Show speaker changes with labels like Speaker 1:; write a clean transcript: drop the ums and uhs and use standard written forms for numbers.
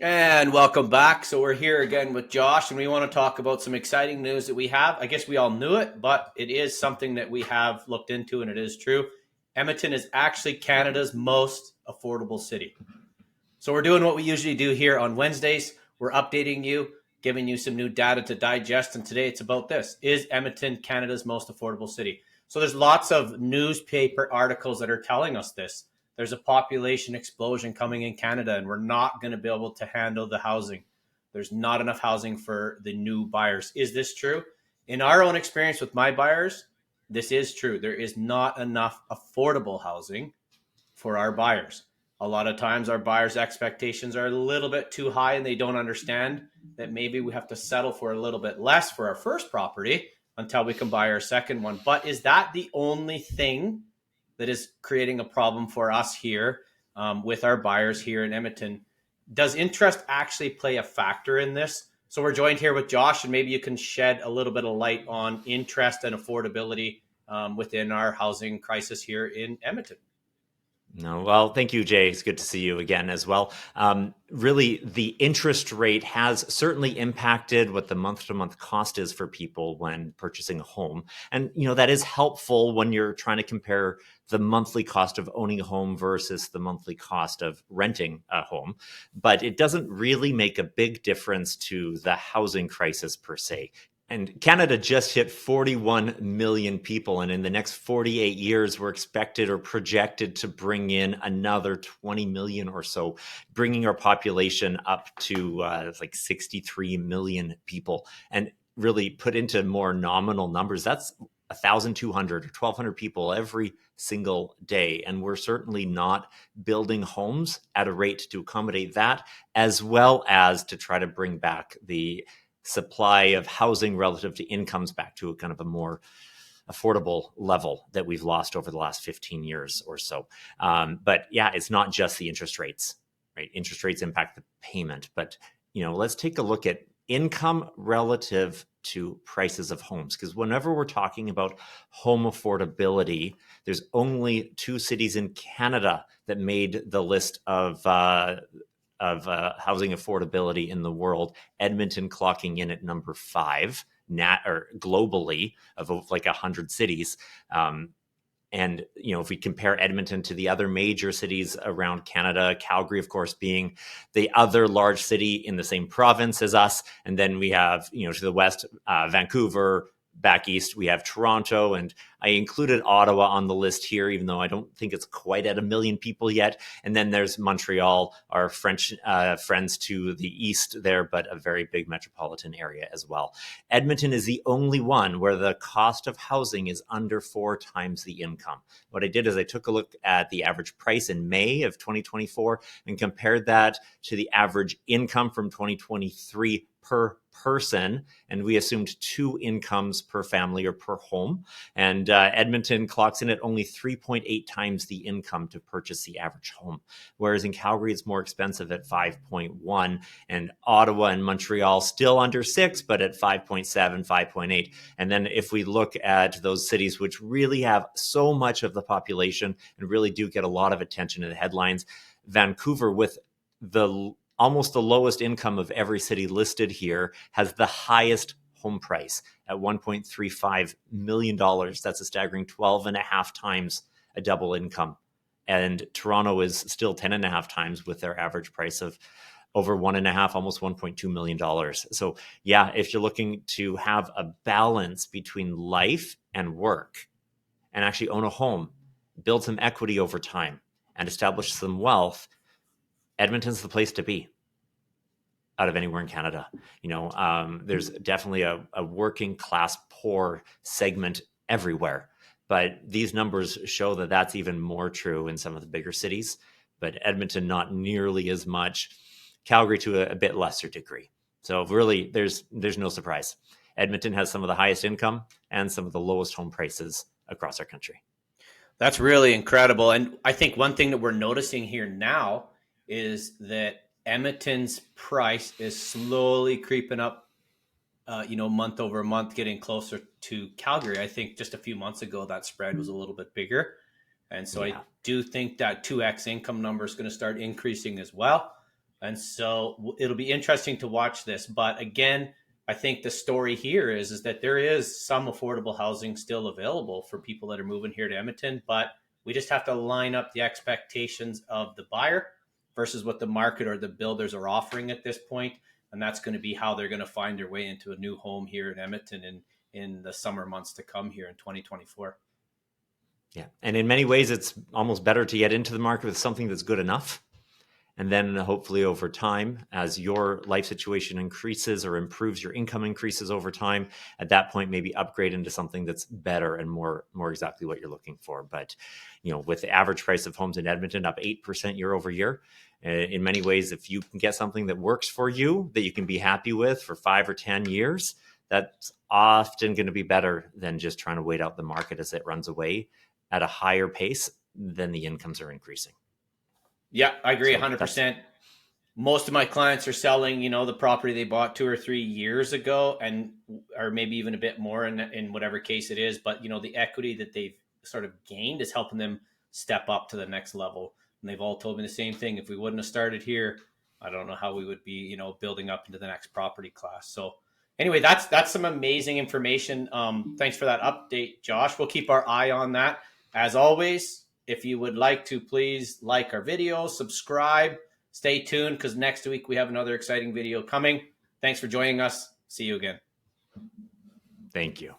Speaker 1: And welcome back. So we're here again with Josh, and we want to talk about some exciting news that we have. I guess we all knew it, but it is something that we have looked into, and it is true. Edmonton is actually Canada's most affordable city. So we're doing what we usually do here on Wednesdays. We're updating you, giving you some new data to digest, and today it's about this. Is Edmonton Canada's most affordable city? So there's lots of newspaper articles that are telling us this. There's a population explosion coming in Canada, and we're not going to be able to handle the housing. There's not enough housing for the new buyers. Is this true? In our own experience with my buyers, this is true. There is not enough affordable housing for our buyers. A lot of times our buyers' expectations are a little bit too high and they don't understand that maybe we have to settle for a little bit less for our first property until we can buy our second one. But is that the only thing that is creating a problem for us here with our buyers here in Edmonton? Does interest actually play a factor in this? So we're joined here with Josh, and maybe you can shed a little bit of light on interest and affordability within our housing crisis here in Edmonton.
Speaker 2: No, well, thank you, Jay. It's good to see you again as well. Really, the interest rate has certainly impacted what the month-to-month cost is for people when purchasing a home. And, that is helpful when you're trying to compare the monthly cost of owning a home versus the monthly cost of renting a home. But it doesn't really make a big difference to the housing crisis per se. And Canada just hit 41 million people. And in the next 48 years, we're expected or projected to bring in another 20 million or so, bringing our population up to like 63 million people. And really put into more nominal numbers, that's 1,200 or 1,200 people every single day. And we're certainly not building homes at a rate to accommodate that, as well as to try to bring back the supply of housing relative to incomes back to a kind of a more affordable level that we've lost over the last 15 years or so. But yeah, it's not just the interest rates, right? Interest rates impact the payment, but let's take a look at income relative to prices of homes, because whenever we're talking about home affordability, there's only two cities in Canada that made the list of housing affordability in the world. Edmonton clocking in at number 5 globally of like 100 cities. And if we compare Edmonton to the other major cities around Canada, Calgary, of course, being the other large city in the same province as us, and then we have to the west, Vancouver. Back east, we have Toronto, and I included Ottawa on the list here, even though I don't think it's quite at 1 million people yet. And then there's Montreal, our French friends to the east there, but a very big metropolitan area as well. Edmonton is the only one where the cost of housing is under 4 times the income. What I did is I took a look at the average price in May of 2024 and compared that to the average income from 2023 per person, and we assumed 2 incomes per family or per home. And Edmonton clocks in at only 3.8 times the income to purchase the average home, whereas in Calgary it's more expensive at 5.1, and Ottawa and Montreal still under 6, but at 5.7, 5.8. And then if we look at those cities which really have so much of the population and really do get a lot of attention in the headlines, Vancouver, with almost the lowest income of every city listed here, has the highest home price at $1.35 million. That's a staggering 12 and a half times a double income. And Toronto is still 10 and a half times with their average price of over 1.5, almost $1.2 million. So yeah, if you're looking to have a balance between life and work and actually own a home, build some equity over time and establish some wealth, Edmonton's the place to be out of anywhere in Canada. There's definitely a working class poor segment everywhere, but these numbers show that that's even more true in some of the bigger cities, but Edmonton not nearly as much, Calgary to a bit lesser degree. So really there's no surprise. Edmonton has some of the highest income and some of the lowest home prices across our country.
Speaker 1: That's really incredible. And I think one thing that we're noticing here now is that Edmonton's price is slowly creeping up, month over month, getting closer to Calgary. I think just a few months ago, that spread was a little bit bigger. And so I do think that 2x income number is going to start increasing as well. And so it'll be interesting to watch this. But again, I think the story here is that there is some affordable housing still available for people that are moving here to Edmonton, but we just have to line up the expectations of the buyer versus what the market or the builders are offering at this point. And that's going to be how they're going to find their way into a new home here in Edmonton in the summer months to come here in 2024.
Speaker 2: Yeah. And in many ways, it's almost better to get into the market with something that's good enough. And then hopefully over time, as your life situation increases or improves, your income increases over time, at that point, maybe upgrade into something that's better and more exactly what you're looking for. But, with the average price of homes in Edmonton up 8% year over year, in many ways, if you can get something that works for you, that you can be happy with for 5 or 10 years, that's often going to be better than just trying to wait out the market as it runs away at a higher pace than the incomes are increasing.
Speaker 1: Yeah, I agree
Speaker 2: So
Speaker 1: 100%. Most of my clients are selling, the property they bought 2 or 3 years ago, and or maybe even a bit more in whatever case it is. But the equity that they've sort of gained is helping them step up to the next level. And they've all told me the same thing. If we wouldn't have started here, I don't know how we would be, building up into the next property class. So anyway, that's some amazing information. Thanks for that update, Josh. We'll keep our eye on that. As always, if you would like to, please like our video, subscribe, stay tuned, because next week we have another exciting video coming. Thanks for joining us. See you again.
Speaker 2: Thank you.